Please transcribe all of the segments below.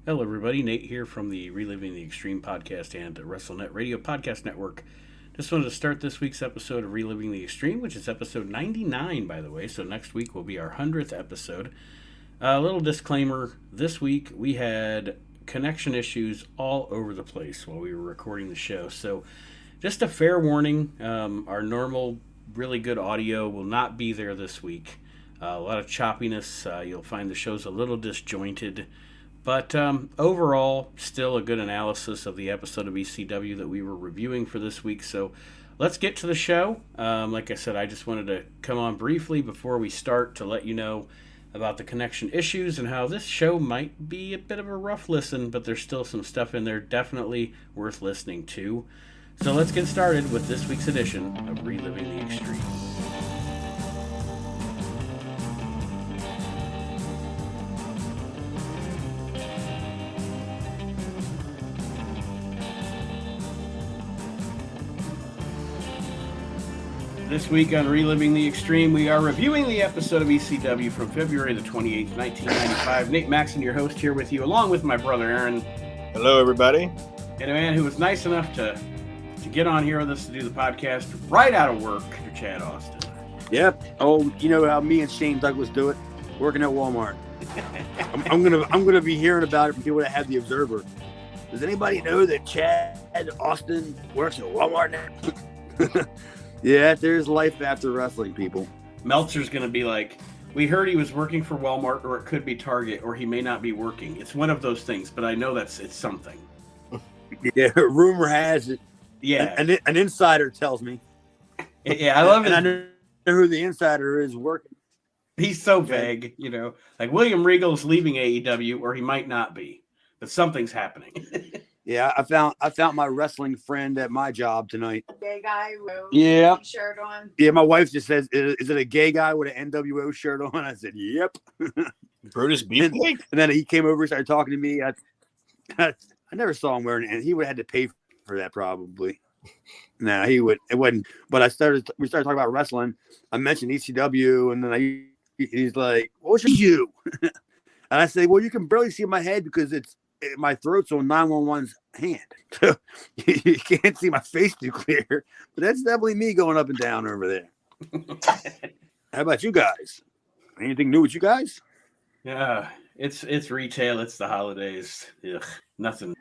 Hello, everybody. Nate here from the Reliving the Extreme podcast and WrestleNet Radio Podcast Network. Just wanted to start this week's episode of Reliving the Extreme, which is episode 99, by the way. So next week will be our 100th episode. A little disclaimer. This week we had connection issues all over the place while we were recording the show. So just a fair warning, our normal, really good audio will not be there this week. A lot of choppiness. You'll find the show's a little disjointed. But overall, still a good analysis of the episode of ECW that we were reviewing for this week. So let's get to the show. Like I said, I just wanted to come on briefly before we start to let you know about the connection issues and how this show might be a bit of a rough listen, but there's still some stuff in there definitely worth listening to. So let's get started with this week's edition of Reliving the Extreme. This week on Reliving the Extreme, we are reviewing the episode of ECW from February the 28th, 1995. Nate Maxson, your host, here with you, along with my brother Aaron. Hello, everybody. And a man who was nice enough to get on here with us to do the podcast right out of work, Chad Austin. Yep. Oh, you know how me and Shane Douglas do it? Working at Walmart. I'm gonna be hearing about it from people that have the Observer. Does anybody know that Chad Austin works at Walmart now? Yeah, there's life after wrestling, people. Meltzer's going to be like, we heard he was working for Walmart, or it could be Target, or he may not be working. It's one of those things, but I know it's something. Yeah, rumor has it. Yeah. An insider tells me. Yeah, I love it. And I know who the insider is working. He's so vague, you know. Like William Regal's leaving AEW, or he might not be. But something's happening. Yeah, I found my wrestling friend at my job tonight. A gay guy with yeah. a shirt on. Yeah, my wife just says, "Is it a gay guy with an NWO shirt on?" I said, "Yep." Brutus Beefcake. And then he came over, started talking to me. I never saw him wearing it, and he would have had to pay for that probably. No, he would. It wouldn't. But we started talking about wrestling. I mentioned ECW, and then he's like, "What's you?" And I say, "Well, you can barely see my head because my throat's on 911's hand. So you can't see my face too clear. But that's definitely me going up and down over there." How about you guys? Anything new with you guys? Yeah, it's retail. It's the holidays. Ugh, nothing.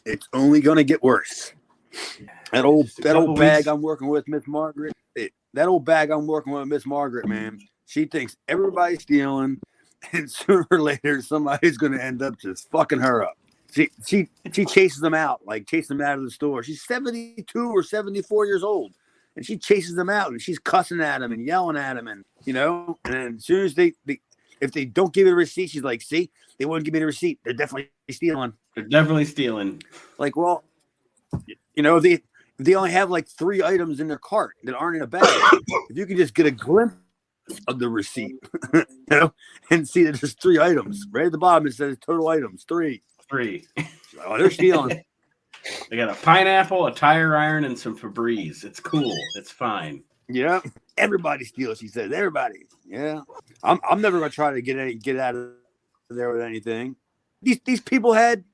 It's only gonna get worse. That old bag weeks. I'm working with, Miss Margaret. That old bag I'm working with, Miss Margaret, man. She thinks everybody's stealing. And sooner or later, somebody's going to end up just fucking her up. She chases them out, like chasing them out of the store. She's 72 or 74 years old, and she chases them out, and she's cussing at them and yelling at them, and And as soon as if they don't give you a receipt, she's like, "See, they wouldn't give me the receipt. They're definitely stealing. They're definitely stealing." Like, well, if they only have like 3 items in their cart that aren't in a bag, if you can just get a glimpse of the receipt, and see that there's 3 items right at the bottom. It says total items 3. Oh, they're stealing. They got a pineapple, a tire iron, and some Febreze. It's cool. It's fine. Yeah, everybody steals. She says everybody. Yeah, I'm never gonna try to get out of there with anything. These people had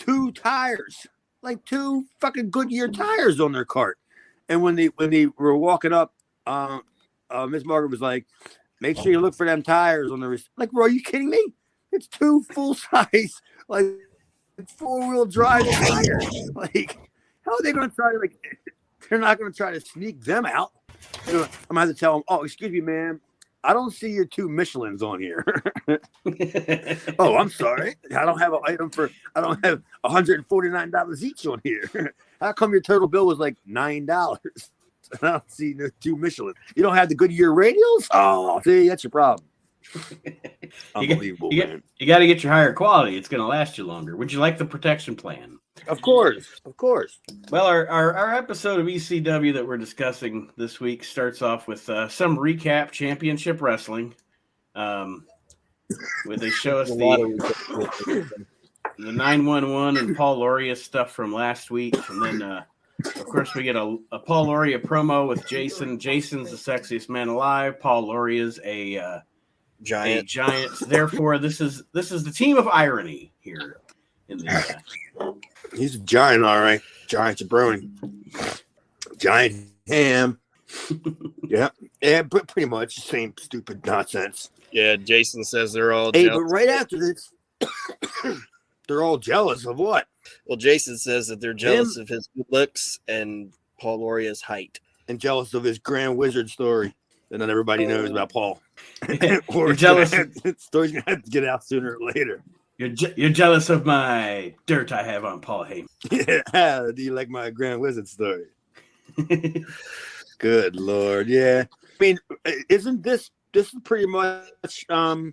2 tires, like 2 fucking Goodyear tires on their cart, and when they were walking up, Miss Margaret was like, "Make sure you look for them tires on the receipt." Like, bro, are you kidding me? It's 2 full size, like 4-wheel drive tires. Like, how are they going to try to They're not going to try to sneak them out. I'm going to have to tell them, "Oh, excuse me, ma'am. I don't see your 2 Michelins on here." "Oh, I'm sorry. I don't have $149 each on here. How come your total bill was like $9? I don't see no 2 Michelin. You don't have the Goodyear radials? Oh, see, that's your problem." Unbelievable, man. You got to get your higher quality. It's going to last you longer. Would you like the protection plan? Of course. Well, our episode of ECW that we're discussing this week starts off with some recap championship wrestling. Where they show us the 911 and Paul Lauria stuff from last week, and then of course we get a Paul Lauria promo with Jason. Jason's the sexiest man alive. Paul Lauria's a giant. Therefore, this is the team of irony here. in the. He's a giant, all right. Giant jabroni. Giant ham. Yeah, but pretty much the same stupid nonsense. Yeah, Jason says they're all Hey, jealous. but right after this, they're all jealous of what? Well, Jason says that they're jealous of his good looks and Paul Loria's height. And jealous of his Grand Wizard story that not everybody knows about Paul. You're jealous. Story's gonna have to get out sooner or later. You're jealous of my dirt I have on Paul Heyman. Yeah, do you like my Grand Wizard story? Good Lord, yeah. I mean, isn't this is pretty much the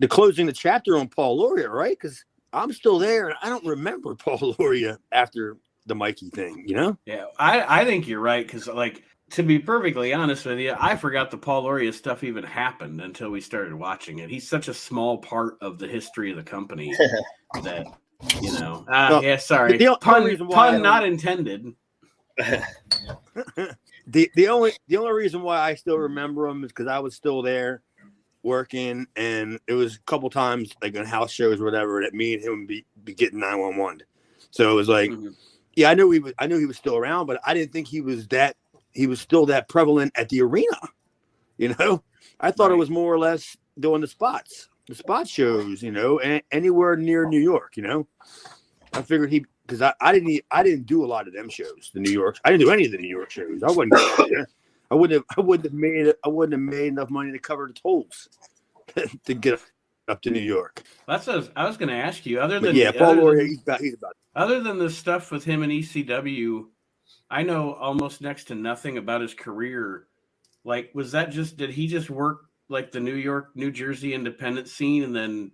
closing the chapter on Paul Loria, right? Because I'm still there and I don't remember Paul Loria after the Mikey thing, you know? Yeah, I think you're right because, like, to be perfectly honest with you, I forgot the Paul Loria stuff even happened until we started watching it. He's such a small part of the history of the company that, you know. Well, yeah, sorry. Pun not intended. The only reason why I still remember him is because I was still there working, and it was a couple times like on house shows or whatever that me and him would be getting 911. So it was like, yeah, I knew he was still around, but I didn't think he was still that prevalent at the arena. You know, I thought it was more or less doing the spot shows, you know, and anywhere near New York, you know. I figured because I didn't do a lot of them shows, the New York. I didn't do any of the New York shows. I wouldn't there. I wouldn't have made enough money to cover the tolls to get up to New York. That's what I was going to ask you. Other than Paul Loria, he's about. Other than the stuff with him and ECW, I know almost next to nothing about his career. Like, did he just work like the New York, New Jersey independent scene, and then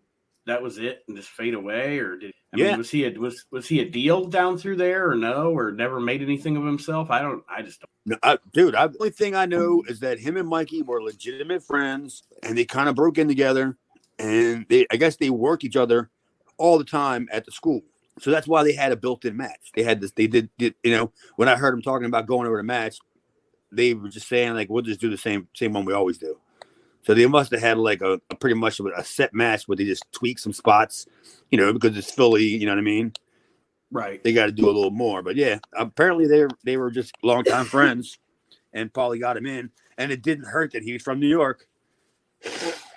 that was it and just fade away? Or was he a deal down through there, or no, or never made anything of himself? I just don't. No, the only thing I know is that him and Mikey were legitimate friends, and they kind of broke in together, and I guess they worked each other all the time at the school. So that's why they had a built-in match. They had this. They did. You know, when I heard them talking about going over the match, they were just saying like, "We'll just do the same one we always do." So they must have had like a pretty much a set match where they just tweak some spots, you know, because it's Philly. You know what I mean? Right. They got to do a little more. But yeah, apparently they were just longtime friends, and Paulie got him in, and it didn't hurt that he's from New York.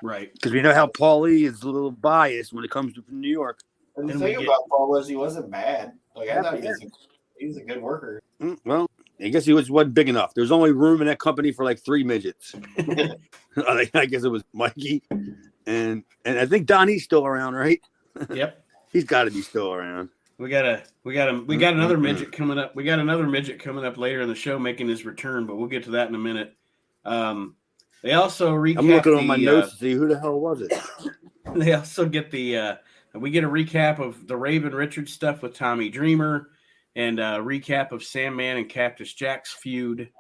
Right. Because we know how Paulie is a little biased when it comes to New York. And the thing about Paul was he wasn't bad. Like I thought he was a good worker. Well, I guess he wasn't big enough. There was only room in that company for like 3 midgets. I guess it was Mikey, and I think Donnie's still around, right? Yep, he's got to be still around. We got another midget coming up. We got another midget coming up later in the show making his return, but we'll get to that in a minute. They also recap. I'm looking on my notes to see who the hell was it. They also get we get a recap of the Raven Richards stuff with Tommy Dreamer, and a recap of Sandman and Cactus Jack's feud.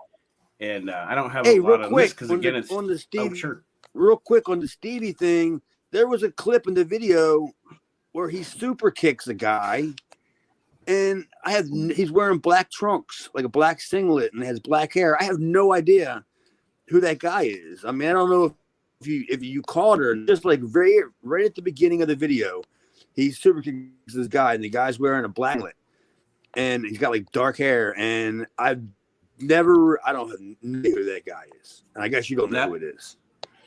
And I don't have a lot on this because again, it's on the Stevie. Oh, sure. Real quick on the Stevie thing, there was a clip in the video where he super kicks a guy, and he's wearing black trunks, like a black singlet, and has black hair. I have no idea who that guy is. I mean, I don't know if you caught her, just like right at the beginning of the video, he super kicks this guy, and the guy's wearing a black singlet, and he's got like dark hair, and I don't know who that guy is, and I guess you don't know who it is.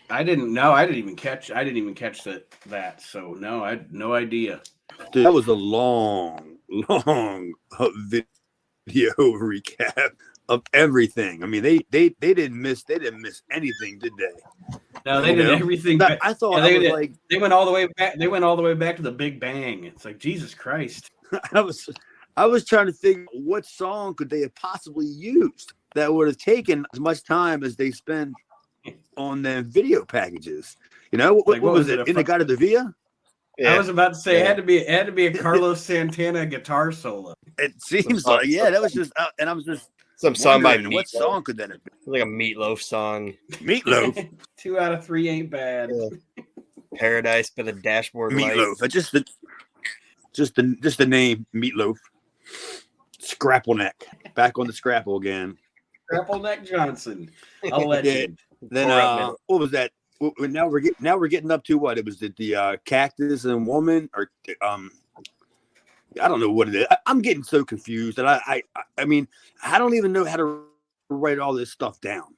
I didn't know. I didn't even catch that. So no, I had no idea. Dude, that was a long video recap of everything. I mean, they didn't miss anything, did they? No, they did everything. I thought they went all the way back. They went all the way back to the Big Bang. It's like Jesus Christ. I was trying to figure out what song could they have possibly used that would have taken as much time as they spent on the video packages. You know, what was it? In the God of the Via? Yeah. I was about to say it had to be a Carlos Santana guitar solo. It seems like that was just and I was just some song by what song could that have been? Like a Meatloaf song. Meatloaf. 2 out of 3 ain't bad. Yeah. Paradise by the Dashboard Meatloaf. Light. Just the name Meatloaf. Scrapple Neck. Back on the Scrapple again. Scrapple Neck Johnson. A legend. Then what was that? now we're getting up to what? It was the cactus and woman, or I don't know what it is. I'm getting so confused that I mean, I don't even know how to write all this stuff down.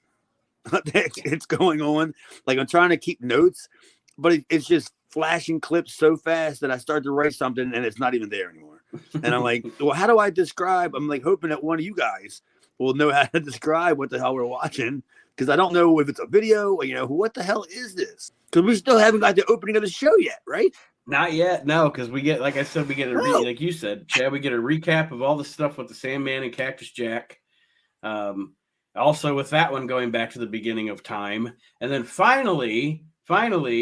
It's going on. Like, I'm trying to keep notes, but it's just flashing clips so fast that I start to write something and it's not even there anymore. And I'm like, well, how do I describe? I'm like hoping that one of you guys will know how to describe what the hell we're watching, because I don't know if it's a video or, what the hell is this? Because we still haven't got the opening of the show yet, right? Not yet, no, because we get, like I said, we get like you said, Chad, we get a recap of all the stuff with the Sandman and Cactus Jack. Also with that one going back to the beginning of time. And then finally,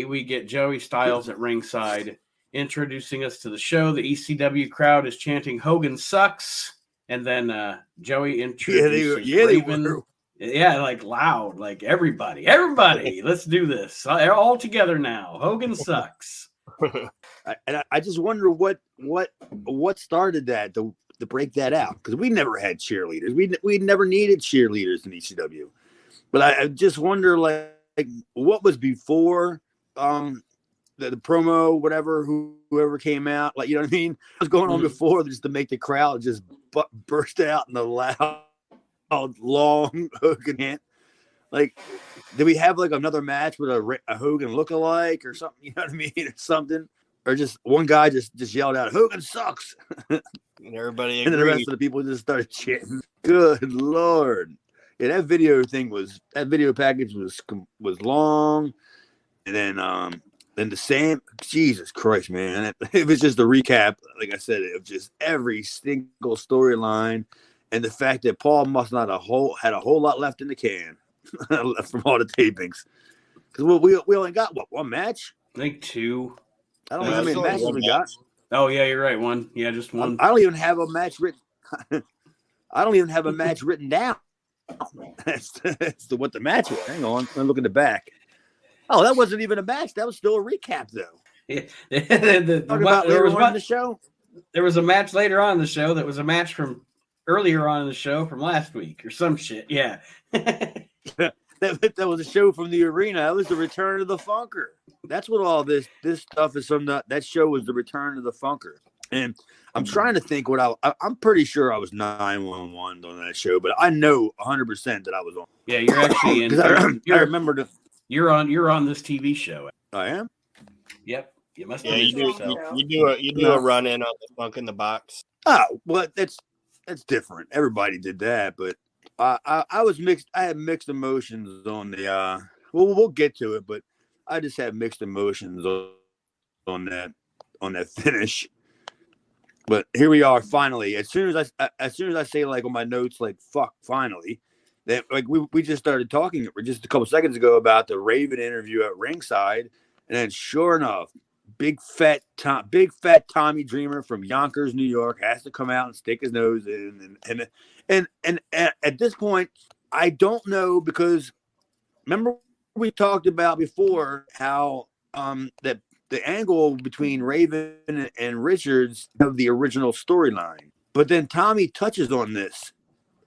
we get Joey Styles at ringside introducing us to the show. The ECW crowd is chanting "Hogan sucks," and then Joey introduces Raven. Yeah, like loud, like everybody, let's do this all together now. Hogan sucks. I just wonder what started that to break that out, because we never had cheerleaders. We never needed cheerleaders in ECW. But I just wonder, like what was before the promo, whatever, whoever came out, like, you know what I mean? What was going on before, just to make the crowd just burst out in a loud, long Hogan hint? Like, did we have like another match with a Hogan lookalike or something? You know what I mean, or something, or just one guy just yelled out, "Hogan sucks," and everybody agreed. And then the rest of the people just started chanting. Good Lord! Yeah, that video package was long, and then the same. Jesus Christ, man! It was just a recap, like I said, of just every single storyline, and the fact that Paul must not had a whole lot left in the can. From all the tapings, because we only got one match. I think two. I don't know how many matches we got. Oh yeah, you're right. One. Yeah, just one. I don't even have a match written. I don't even have a match written down. That's what the match was. Hang on, I'm looking at the back. Oh, that wasn't even a match. That was still a recap, though. Yeah. There was a match later on in the show that was a match from earlier on in the show from last week or some shit. Yeah. That was a show from the arena. That was the Return of the Funker. That's what all this stuff is from. That show was the Return of the Funker. And I'm trying to think I'm pretty sure I was 911 on that show, but I know 100% that I was on. Yeah, you're actually in. I remember you're on this TV show. I am. Yep. You must. Yeah, you do a run in on the Funk in the Box. Oh, well, that's different. Everybody did that, but I was mixed. I had mixed emotions on the. Well, we'll get to it, but I just had mixed emotions on that finish. But here we are, finally. As soon as I say, like, on my notes, like, fuck, finally, that, like, we just started talking just a couple seconds ago about the Raven interview at ringside, and then sure enough, big fat Tommy Dreamer from Yonkers, New York, has to come out and stick his nose in, and at this point, I don't know, because remember we talked about before how that the angle between Raven and Richards of the original storyline, but then Tommy touches on this,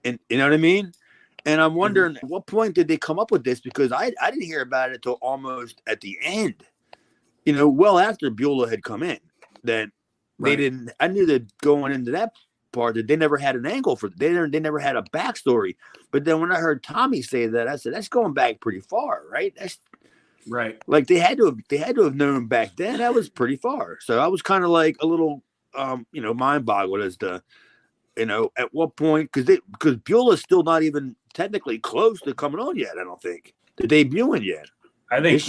and you know what I mean? And I'm wondering, at what point did they come up with this? Because I didn't hear about it until almost at the end, well after Beulah had come in. That they didn't. I knew that going into that part that they never had an angle for. They never had a backstory. But then when I heard Tommy say that, I said, that's going back pretty far, right? That's right. Like they had to have known back then. That was pretty far. So I was kind of like a little, mind boggled as to, at what point, because Beulah's still not even technically close to coming on yet. I don't think the debuting yet. I think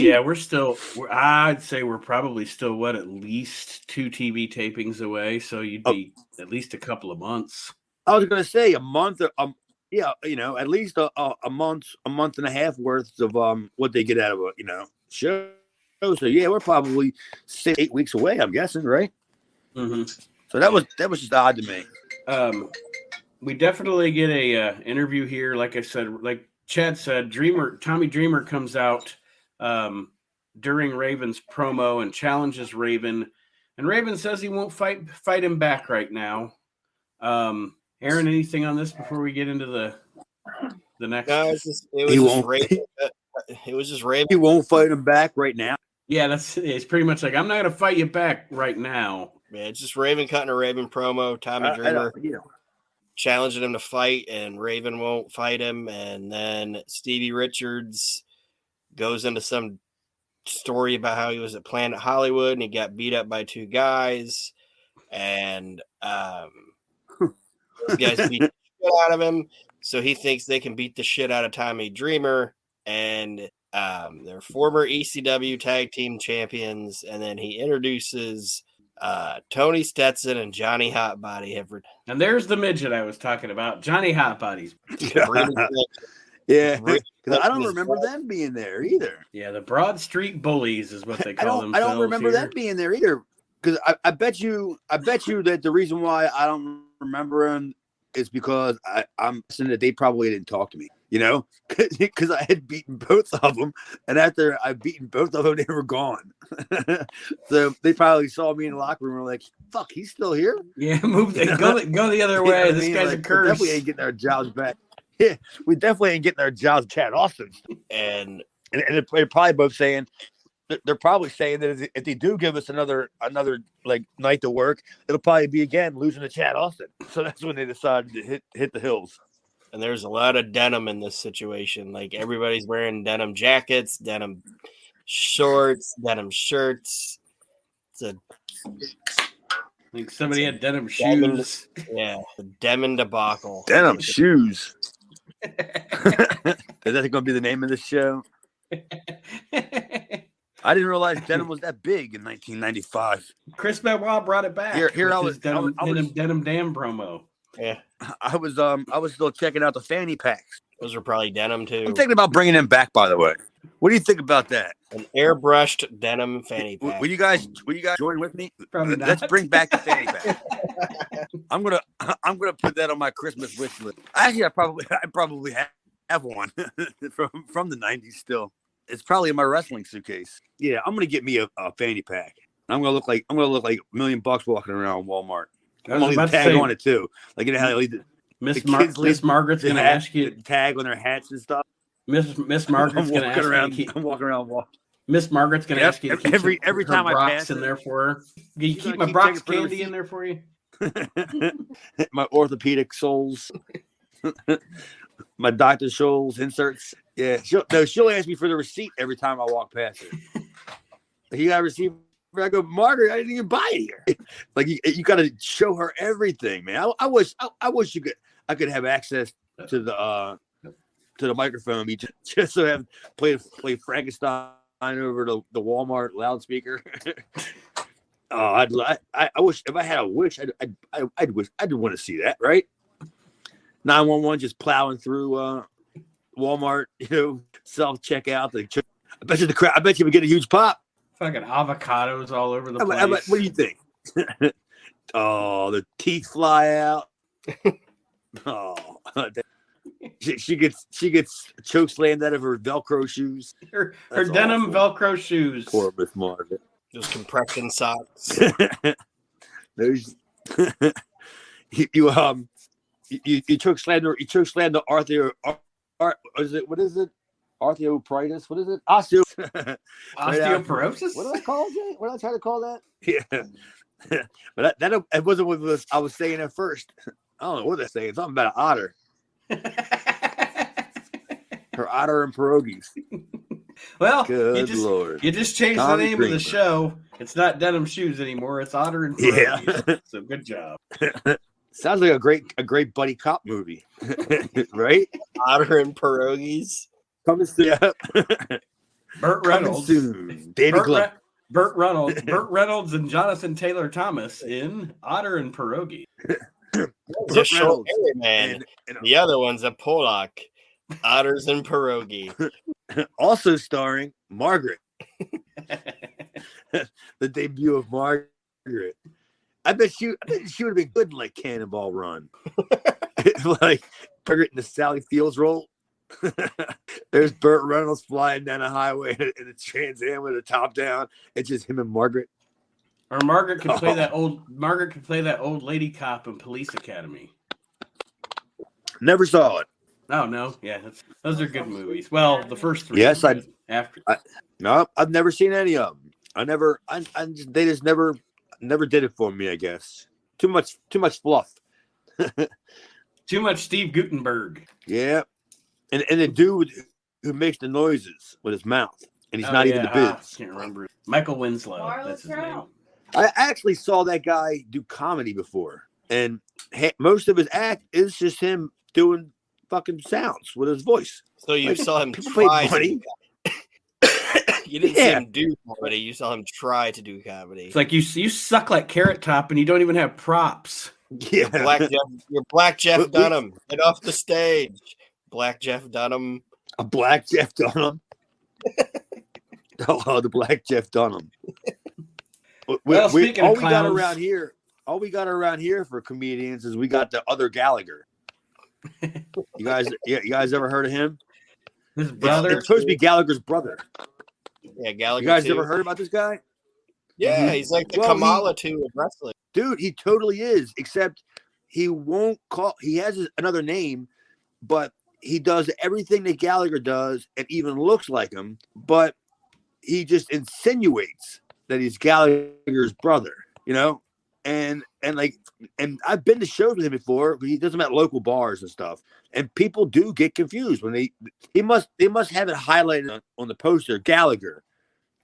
I'd say we're probably still at least 2 TV tapings away. So you'd be at least a couple of months. I was going to say a month or at least a month and a half worth of what they get out of a show. So yeah, we're probably 6-8 weeks away, I'm guessing, right? Mm-hmm. So that was just odd to me. We definitely get a interview here. Like I said, like Chad said, Tommy Dreamer comes out during Raven's promo and challenges Raven, and Raven says he won't fight him back right now. Aaron, anything on this before we get into the next? No, it was just Raven. It was just Raven. He won't fight him back right now. Yeah, it's pretty much like, I'm not going to fight you back right now. Yeah, it's just Raven cutting a Raven promo. Tommy Dreamer challenging him to fight, and Raven won't fight him. And then Stevie Richards goes into some story about how he was at Planet Hollywood and he got beat up by 2 guys. And these guys beat the shit out of him. So he thinks they can beat the shit out of Tommy Dreamer. And they're former ECW tag team champions. And then he introduces Tony Stetson and Johnny Hotbody. And there's the midget I was talking about, Johnny Hotbodies. Yeah, because I don't remember them being there either. Yeah, the Broad Street Bullies is what they call themselves. I don't remember them being there either. Because I bet you that the reason why I don't remember them is because I'm saying that they probably didn't talk to me. You know, because I had beaten both of them, and after I've beaten both of them, they were gone. So they probably saw me in the locker room and were like, "Fuck, he's still here." Yeah, go the other way. This guy's a curse. We definitely ain't getting our jobs back. Yeah, we definitely ain't getting our jobs, Chad Austin. And they're probably both saying, they're probably saying that if they do give us another like night to work, it'll probably be again losing to Chad Austin. So that's when they decided to hit the hills. And there's a lot of denim in this situation. Like everybody's wearing denim jackets, denim shorts, denim shirts. I think somebody had denim shoes. Yeah, the denim debacle. Denim shoes. Is that going to be the name of the show? I didn't realize denim was that big in 1995. Chris Benoit brought it back. Here I was denim damn promo. Yeah, I was still checking out the fanny packs. Those are probably denim too. I'm thinking about bringing them back. By the way, what do you think about that? An airbrushed denim fanny pack. Will you guys join with me? Probably not. Let's bring back the fanny pack. I'm gonna put that on my Christmas wish list. Actually, I probably have one from the 90s still. It's probably in my wrestling suitcase. Yeah, I'm gonna get me a fanny pack. I'm gonna look like $1 million walking around Walmart. I'm gonna leave a tag on it too. Like, you know how they leave Miss Margaret's gonna ask you to tag on their hats and stuff. Miss Margaret's gonna ask you. I'm walking around. Miss Margaret's gonna ask you to keep every time I pass in there for her. Can you keep my Brock's candy in there for you? My orthopedic soles. My Dr. Scholl's inserts. Yeah, she'll ask me for the receipt every time I walk past her. You got a receipt? I go, Margaret, I didn't even buy it here. Like, you got to show her everything, man. I wish I could have access to the microphone, just so I have play Frankenstein over the Walmart loudspeaker. Oh, I wish, if I had a wish, I'd want to see that, right? 911 just plowing through Walmart, self checkout. I bet you would get a huge pop. Fucking avocados all over the place. What do you think? Oh, the teeth fly out. Oh, she gets choke slammed out of her Velcro shoes. Her denim Velcro shoes. Poor Miss Margaret. Those compression socks. Those you choke slammed the what is it? Arthroperitis. What is it? Osteoporosis. What did I call it? What did I try to call that? Yeah. But that wasn't what I was saying at first. I don't know what they're saying. Something about an otter. Her otter and pierogies. Well, Good Lord. You just changed the name of the show. It's not denim shoes anymore. It's otter and pierogies. Yeah. So good job. Sounds like a great buddy cop movie, right? Otter and pierogies. Coming soon. Burt Reynolds. Danny Glover. Burt Reynolds and Jonathan Taylor Thomas in Otter and Pierogi. The short man. And the other one's a Polak. Otters and Pierogi. Also starring Margaret. The debut of Margaret. I bet she would have been good in like Cannonball Run. Like Margaret in the Sally Fields role. There's Burt Reynolds flying down a highway in a Trans Am with the top down. It's just him and Margaret. Or Margaret could play that old lady cop in Police Academy. Never saw it. Oh no, yeah, those are good movies. Well, the first three. Yes, No, I've never seen any of them. They just never did it for me. I guess too much fluff. too much Steve Gutenberg. Yeah, and the dude who makes the noises with his mouth, and he's not even the biz. Can't remember. Michael Winslow. That's his name. I actually saw that guy do comedy before, and most of his act is just him doing fucking sounds with his voice. So you saw him try to do You didn't see him do comedy. You saw him try to do comedy. It's like you suck like Carrot Top, and you don't even have props. Yeah, you're Black Jeff Dunham. Get off the stage, Black Jeff Dunham. A Black Jeff Dunham. Oh, the Black Jeff Dunham. Well, speaking of clowns, all we got around here for comedians is we got the other Gallagher. You guys ever heard of him? His brother. It's supposed to be Gallagher's brother. Yeah, Gallagher. You guys ever heard about this guy? Yeah, he's like the Kamala too of wrestling. Dude, he totally is. Except he won't call. He has another name, but he does everything that Gallagher does, and even looks like him. But he just insinuates that he's Gallagher's brother, and I've been to shows with him before, but he does them at local bars and stuff, and people do get confused when they must have it highlighted on the poster Gallagher,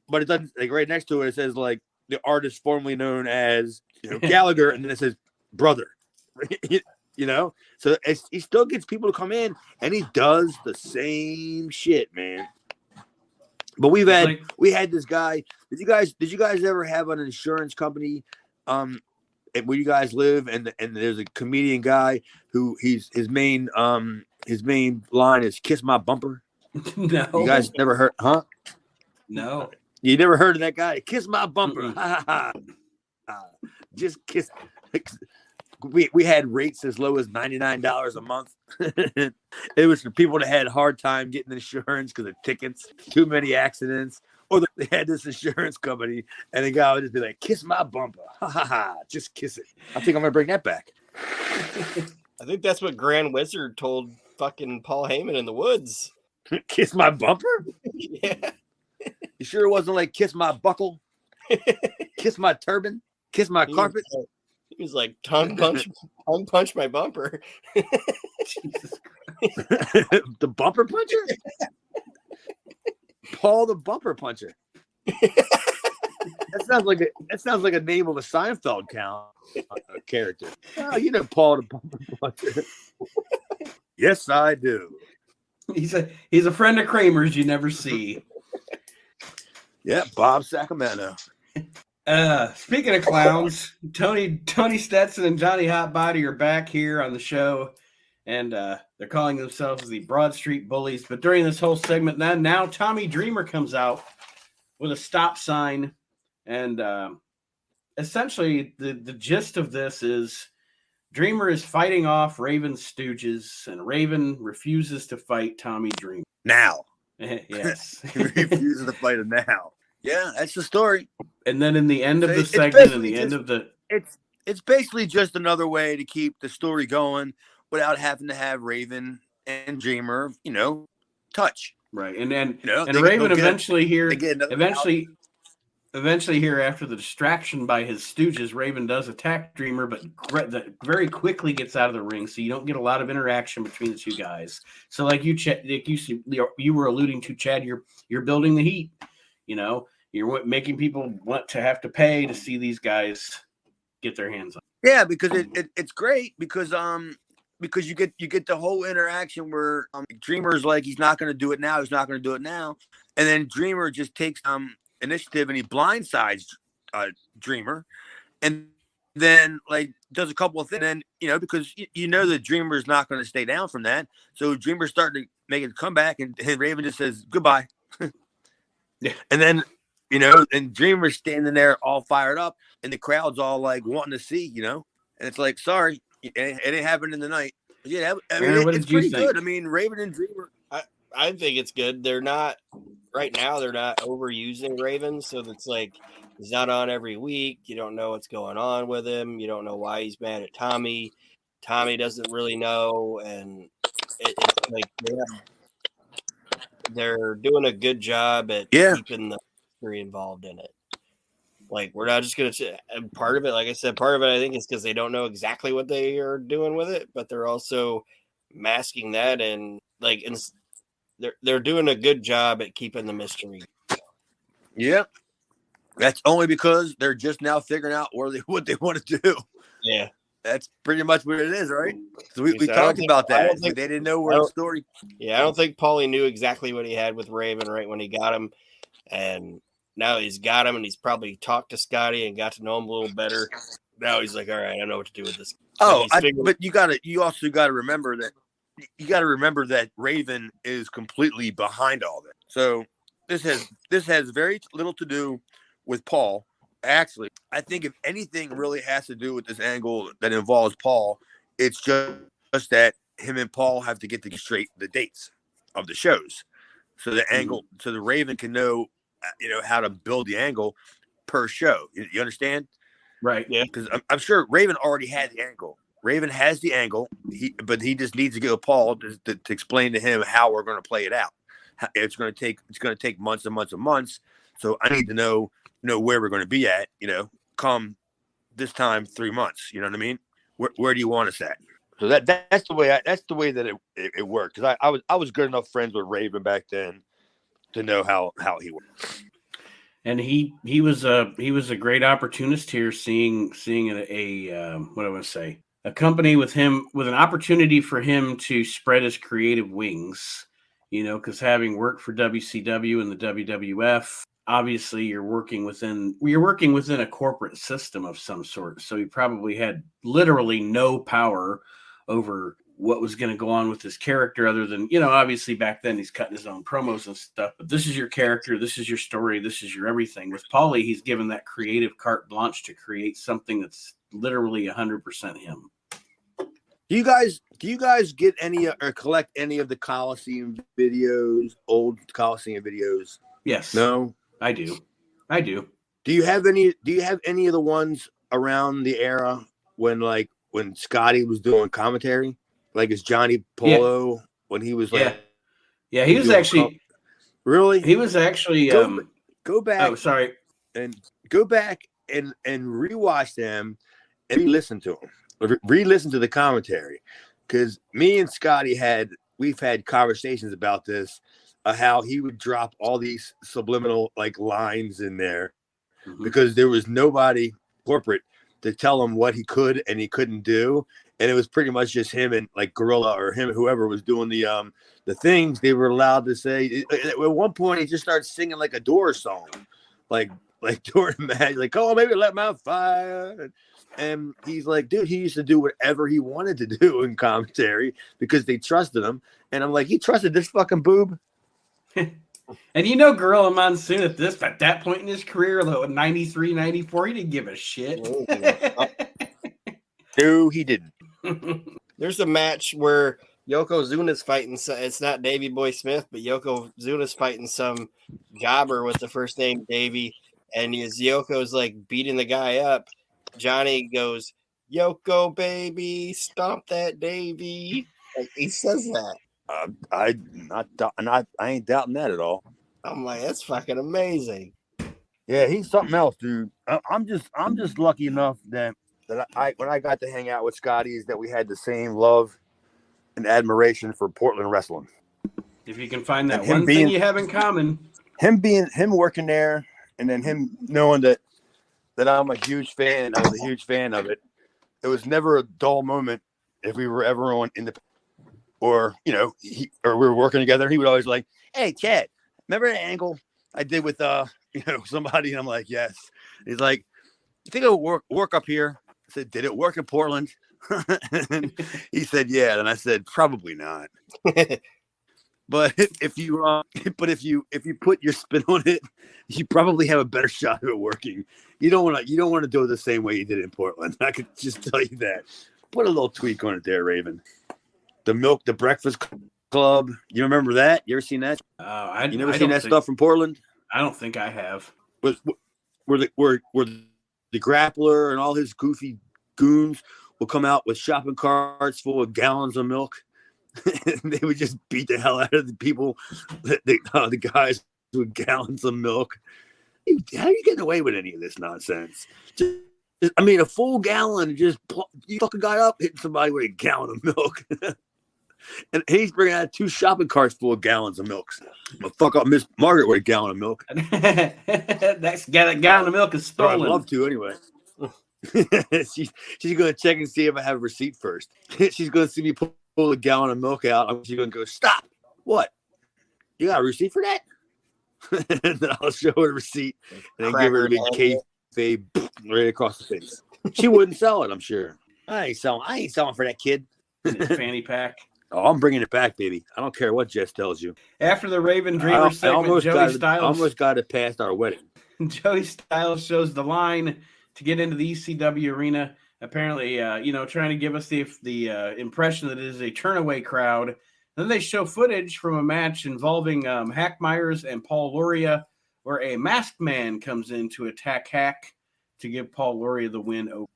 but it doesn't, like right next to it says like the artist formerly known as Gallagher, and then it says brother, so he still gets people to come in, and he does the same shit, man. But we had this guy. Did you guys ever have an insurance company where you guys live, and there's a comedian guy who his main line is "Kiss my bumper"? No, you guys never heard, huh? No, you never heard of that guy? Kiss my bumper, just kiss. We had rates as low as $99 a month. It was for people that had a hard time getting insurance because of tickets, too many accidents, or they had this insurance company, and the guy would just be like, "Kiss my bumper, just kiss it." I think I'm gonna bring that back. I think that's what Grand Wizard told fucking Paul Heyman in the woods. Kiss my bumper? Yeah. You sure it wasn't like kiss my buckle, kiss my turban, kiss my carpet? He was like, tongue punch my bumper. Jesus Christ. The bumper puncher? Paul the bumper puncher. That sounds like a name of a Seinfeld character. Oh, Paul the bumper puncher. Yes, I do. He's a friend of Kramer's you never see. Yeah, Bob Sacramento. Speaking of clowns, Tony Stetson and Johnny Hotbody are back here on the show, and they're calling themselves the Broad Street Bullies. But during this whole segment, now Tommy Dreamer comes out with a stop sign, and essentially the gist of this is Dreamer is fighting off Raven's stooges, and Raven refuses to fight Tommy Dreamer. Now. Yes. He refuses to fight him now. Yeah, that's the story. And then in the end of the segment, it's basically just another way to keep the story going without having to have Raven and Dreamer, touch. Right. And Raven eventually here after the distraction by his stooges, Raven does attack Dreamer, but very quickly gets out of the ring, so you don't get a lot of interaction between the two guys. So like you were alluding to, Chad, you're building the heat. You're making people want to have to pay to see these guys get their hands on. Yeah, because it's great because you get the whole interaction where Dreamer's like he's not going to do it now, and then Dreamer just takes initiative and he blindsides Dreamer, and then like does a couple of things, and because the Dreamer's not going to stay down from that, so Dreamer's starting to make a comeback, and Raven just says goodbye. Yeah. And then, and Dreamer's standing there all fired up, and the crowd's all like wanting to see, and it's like, sorry, it ain't happening tonight. But yeah, it's pretty good. I mean, Raven and Dreamer. I think it's good. They're not overusing Raven, so it's like he's not on every week. You don't know what's going on with him. You don't know why he's mad at Tommy. Tommy doesn't really know, and it's like they're doing a good job at keeping the mystery involved in it. Like, we're not just going to – part of it, like I said, part of it I think is because they don't know exactly what they are doing with it, but they're also masking that and, like, they're doing a good job at keeping the mystery. Yeah. That's only because they're just now figuring out what they want to do. Yeah. That's pretty much what it is, right? So we talked about that. They didn't know where the story. Yeah, I don't think Paulie knew exactly what he had with Raven right when he got him, and now he's got him, and he's probably talked to Scotty and got to know him a little better. Now he's like, all right, I know what to do with this. But you also got to remember that Raven is completely behind all this. So this has very little to do with Paul. Actually, I think if anything really has to do with this angle that involves Paul, it's just that him and Paul have to get straight the dates of the shows. So the angle, so the Raven can know how to build the angle per show. You understand? Right. Yeah. Because I'm sure Raven already had the angle. Raven has the angle, but he just needs to go to Paul to explain to him how we're going to play it out. It's going to take months and months and months. So I need to know where we're going to be at, come this time 3 months. You know what I mean? Where do you want us at? So that's the way that it worked. Because I was good enough friends with Raven back then to know how he worked. And he was a great opportunist here, seeing a company with an opportunity for him to spread his creative wings, because having worked for WCW and the WWF, obviously you're working within a corporate system of some sort. So he probably had literally no power over what was going to go on with his character, other than, obviously back then he's cutting his own promos and stuff, but this is your character, this is your story, this is your everything. With Paulie, he's given that creative carte blanche to create something that's literally 100% him. Do you guys get any or collect any of the Coliseum videos, old Coliseum videos? Yes. No? I do. Do you have any of the ones around the era when Scotty was doing commentary? Like it's Johnny Polo when he was like, yeah, he was actually really. He was actually go back. Oh, sorry, and go back and rewatch them and re-listen to them, re-listen to the commentary, because me and Scotty we've had conversations about this, how he would drop all these subliminal lines in there because there was nobody corporate to tell him what he could and he couldn't do. And it was pretty much just him and Gorilla or him, whoever was doing the things they were allowed to say. At one point, he just started singing like a Doors song, like during the match, oh, maybe let my fire. And he's like, dude, he used to do whatever he wanted to do in commentary because they trusted him. And I'm like, he trusted this fucking boob. And Gorilla Monsoon at that point in his career, though, in 93, 94, he didn't give a shit. No, he didn't. There's a match where Yokozuna's fighting. It's not Davey Boy Smith, but Yokozuna's fighting some jobber with the first name Davey. And as Yoko's beating the guy up, Johnny goes, "Yoko, baby, stomp that Davey." He says that. I ain't doubting that at all. I'm like, that's fucking amazing. Yeah, he's something else, dude. I'm just lucky enough that when I got to hang out with Scotty, is that we had the same love and admiration for Portland wrestling. If you can find that one thing you have in common, him working there, and then him knowing that I'm a huge fan. I was a huge fan of it. It was never a dull moment if we were ever on or we were working together. He would always "Hey, Chad, remember that angle I did with somebody?" And I'm like, "Yes." He's like, "You think it'll work up here?" I said, "Did it work in Portland?" And he said, "Yeah." And I said, "Probably not." But if you put your spin on it, you probably have a better shot of it working. You don't want to do it the same way you did it in Portland. I could just tell you that. Put a little tweak on it there, Raven. The Breakfast Club. You remember that? You ever seen that? You never seen that stuff from Portland? I don't think I have. Where the Grappler and all his goofy goons will come out with shopping carts full of gallons of milk they would just beat the hell out of the people, the guys with gallons of milk. How are you getting away with any of this nonsense? A full gallon, you fuck a guy up, hitting somebody with a gallon of milk. And he's bringing out 2 shopping carts full of gallons of milk. I'm gonna fuck up Miss Margaret with a gallon of milk. That gallon of milk is stolen. I'd love to anyway. she's going to check and see if I have a receipt first. She's going to see me pull a gallon of milk out. She's going to go, stop. What? You got a receipt for that? And then I'll show her the receipt and then give her a big kayfabe right across the face. She wouldn't sell it, I'm sure. I ain't selling for that kid. Fanny pack. Oh, I'm bringing it back, baby. I don't care what Jess tells you. After the Raven Dreamer segment, Joey Styles almost got it past our wedding. Joey Styles shows the line to get into the ECW arena. Apparently, trying to give us the impression that it is a turnaway crowd. Then they show footage from a match involving Hack Myers and Paul Loria, where a masked man comes in to attack Hack to give Paul Loria the win over.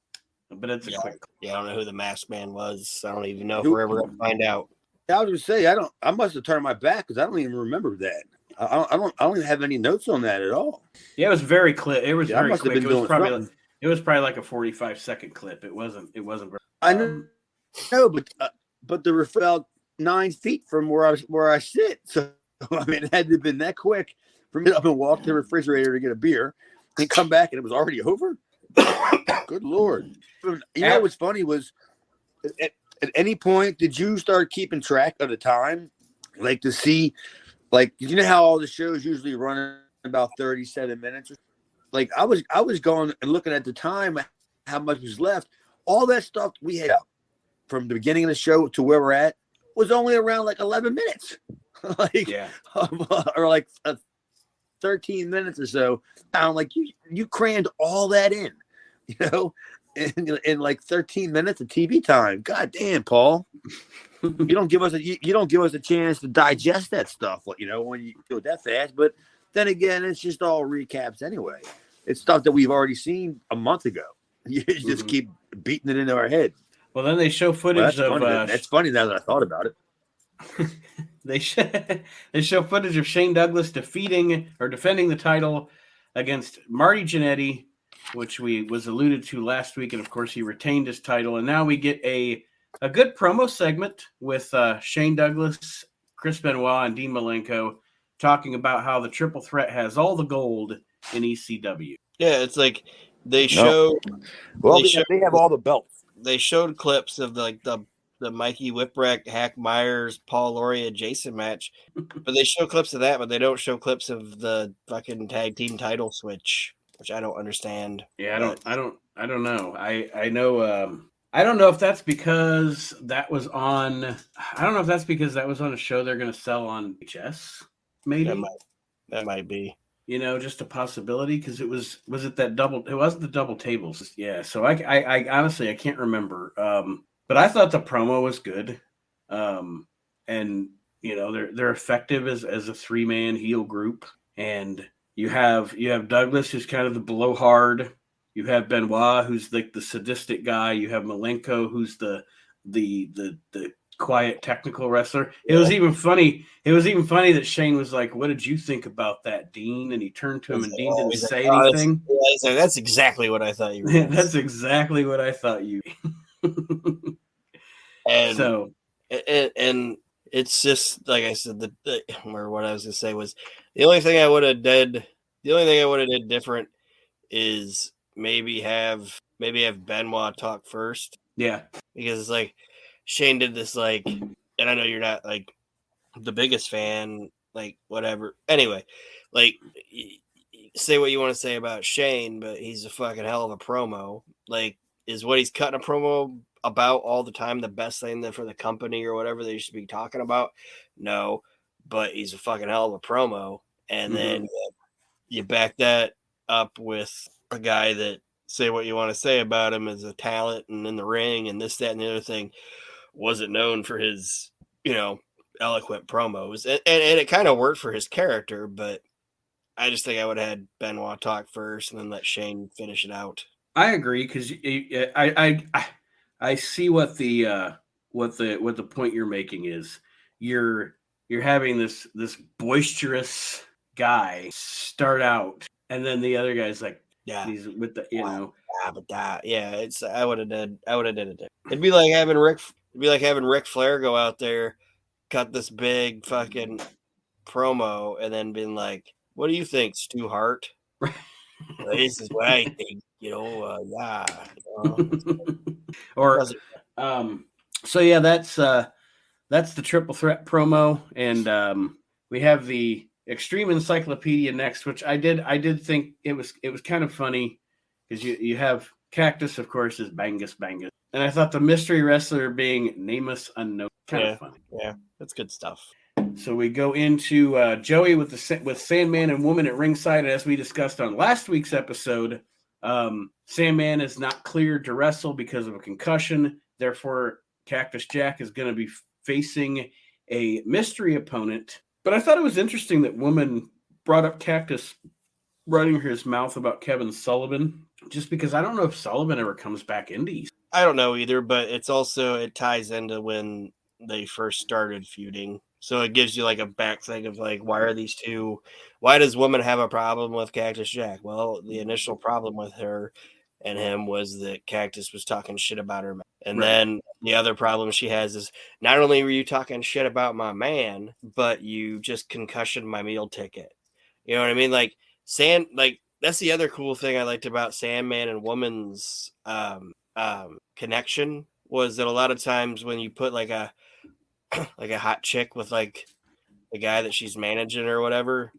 But it's a quick. Yeah, I don't know who the masked man was. I don't even know if we're ever going to find out. I was just say I must have turned my back because I don't even remember that. I don't even have any notes on that at all. Yeah, it was very clear. It was very quick. It was probably like a 45-second clip. It wasn't very. I know, but the ref fell 9 feet from where I sit. So it had to have been that quick for me to up and walk to the refrigerator to get a beer and come back and it was already over. Good Lord. You know what's funny was at any point did you start keeping track of the time? Like to see, like, you know how all the shows usually run about 37 minutes? Like I was going and looking at the time, how much was left. All that stuff we had from the beginning of the show to where we're at was only around like 11 minutes. Or like 13 minutes or so. Like you crammed all that in. In like 13 minutes of TV time. God damn, Paul. You don't give us a chance to digest that stuff, when you do it that fast. But then again, it's just all recaps anyway. It's stuff that we've already seen a month ago. You just keep beating it into our head. Well, then they show footage of. That's funny now that I thought about it. They show footage of Shane Douglas defending the title against Marty Jannetty, which was alluded to last week, and of course he retained his title. And now we get a good promo segment with Shane Douglas, Chris Benoit, and Dean Malenko talking about how the Triple Threat has all the gold in ECW. Yeah, it's like they show. Well, they have all the belts. They showed clips of the Mikey Whipwreck, Hack Myers, Paul Loria, Jason match, but they show clips of that, but they don't show clips of the fucking tag team title switch, which I don't understand. Yeah, I don't know. I know. I don't know if that's because that was on. I don't know if that's because that was on a show they're going to sell on HS. Maybe that might be. Just a possibility because it was it that double? It wasn't the double tables. Yeah. So I honestly I can't remember. But I thought the promo was good. And they're effective as a 3-man heel group. And you have Douglas, who's kind of the blowhard. You have Benoit, who's like the sadistic guy. You have Malenko, who's the quiet technical wrestler. It was even funny. It was even funny that Shane was like, "What did you think about that, Dean?" And he turned to him, and Dean didn't say anything. That's exactly what I thought you were. That's exactly what I thought you. And so, and it's just like I said. Or what I was gonna say was the only thing I would have did different is maybe have Benoit talk first. Yeah, because it's like Shane did this and I know you're not like the biggest fan, like whatever. Anyway, say what you want to say about Shane, but he's a fucking hell of a promo. Like, is what he's cutting a promo about all the time the best thing for the company or whatever they should be talking about? No, but he's a fucking hell of a promo. And then you back that up with a guy that say what you want to say about him as a talent and in the ring and this, that, and the other thing, wasn't known for his, eloquent promos. And it kind of worked for his character, but I just think I would have had Benoit talk first and then let Shane finish it out. I agree because I see what the what the point you're making is. You're having this boisterous guy start out, and then the other guy's like, he's with the I would have did it. It'd be like having Ric Flair go out there, cut this big fucking promo, and then being like, "What do you think, Stu Hart?" This is what I think. Or so yeah, that's the Triple Threat promo, and we have the Extreme Encyclopedia next, which I did think it was kind of funny because you have Cactus, of course, is Bangus, and I thought the mystery wrestler being Nameless Unknown kind of funny. Yeah, that's good stuff. So we go into Joey with Sandman and Woman at ringside, and as we discussed on last week's episode, Sandman is not cleared to wrestle because of a concussion. Therefore, Cactus Jack is going to be facing a mystery opponent. But I thought it was interesting that Woman brought up Cactus running his mouth about Kevin Sullivan, just because I don't know if Sullivan ever comes back into East. I don't know either, but it ties into when they first started feuding. So it gives you like a back thing of like, why does Woman have a problem with Cactus Jack? Well, the initial problem with her and him was that Cactus was talking shit about her. And then the other problem she has is not only were you talking shit about my man, but you just concussioned my meal ticket. You know what I mean? Like that's the other cool thing I liked about Sandman and Woman's connection was that a lot of times when you put like a hot chick with like the guy that she's managing or whatever,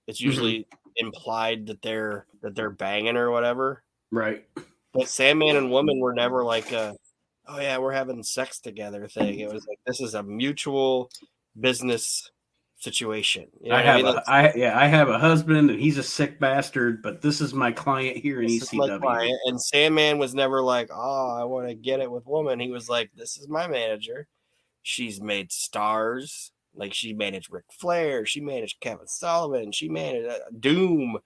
it's usually implied that they're banging or whatever. Right. But Sandman and Woman were never like oh yeah, we're having sex together thing. It was like, this is a mutual business situation. You know I have a husband and he's a sick bastard, but this is my client here in ECW. And Sandman was never like, oh, I want to get it with Woman. He was like, this is my manager. She's made stars. Like, she managed Ric Flair. She managed Kevin Sullivan. She managed Doom.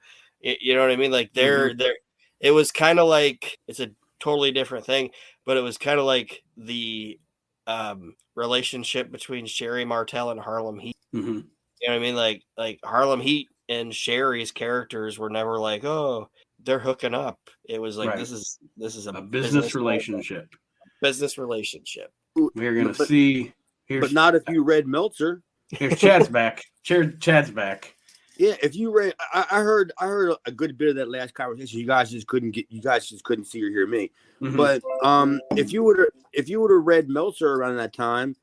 You know what I mean? Like, it was kind of like, it's a totally different thing, but it was kind of like the relationship between Sherry Martel and Harlem Heat. Mm-hmm. You know what I mean? Like Harlem Heat and Sherry's characters were never like, oh, they're hooking up. It was like, this is a business relationship. Business relationship. We're gonna see. But not if you read Meltzer. Here's Chad's back. Chad's back. Yeah, if you read, I heard a good bit of that last conversation. You guys just couldn't see or hear me. Mm-hmm. But if you would have read Meltzer around that time,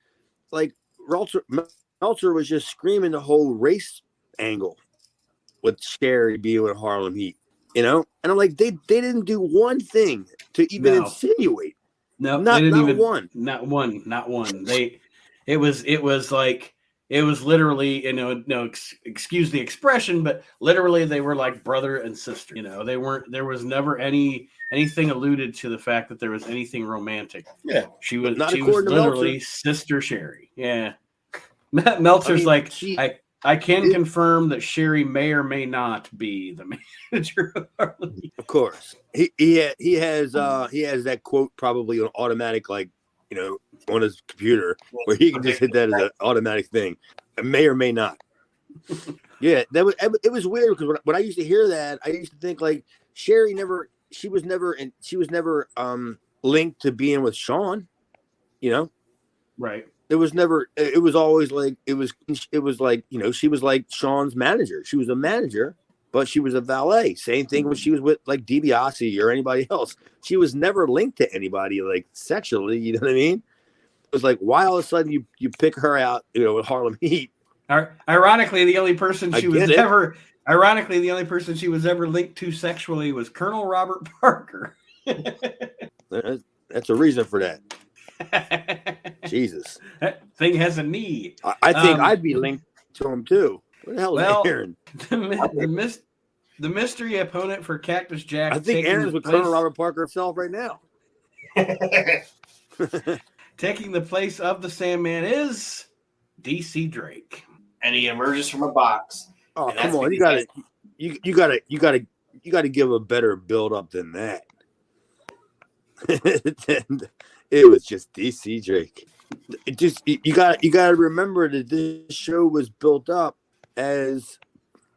like Meltzer was just screaming the whole race angle with Sherry being with Harlem Heat, you know. And I'm like, they didn't do one thing to even insinuate. No, not one. Not one. It was literally, excuse the expression, but literally they were like brother and sister. You know, there was never anything alluded to the fact that there was anything romantic. Yeah. She was literally Meltzer. Sister Sherry. Yeah. Meltzer's I can confirm that Sherry may or may not be the manager of Harlem. Of course. He has that quote probably on automatic, like, you know, on his computer, where he can just hit that as an automatic thing. It may or may not. Yeah, it was weird because when I used to hear that, I used to think like Sherry she was never linked to being with Sean, you know? Right. It was always like it was like, you know, she was like Sean's manager. She was a manager, but she was a valet. Same thing when she was with like DiBiase or anybody else. She was never linked to anybody like sexually, you know what I mean? It was like, why all of a sudden you pick her out, you know, with Harlem Heat. Ironically, the only person she was ever linked to sexually was Colonel Robert Parker. That's a reason for that. Jesus. That thing has a knee. I think I'd be linked to him too. What the hell is Aaron? The mystery opponent for Cactus Jack. I think Aaron's with Colonel Robert Parker himself right now. Taking the place of the Sandman is DC Drake. And he emerges from a box. Oh, come on. You gotta give a better build up than that. It was just DC Drake. it just you got to remember that this show was built up as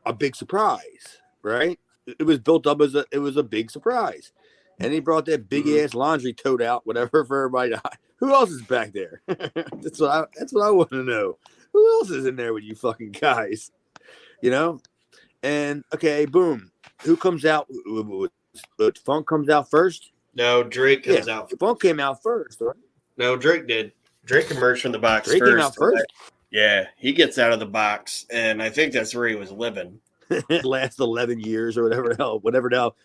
a big surprise, right? It was built up as a big surprise, and he brought that big ass laundry tote out, whatever, for everybody to hide. Who else is back there? That's what I want to know. Who else is in there with you fucking guys? You know? And okay, boom. Who comes out? Funk comes out first. No, Drake comes out. Funk came out first, right? No, Drake did. Drake emerged from the box Drake first. came out first. Yeah, he gets out of the box, and I think that's where he was living. Last 11 years or whatever now.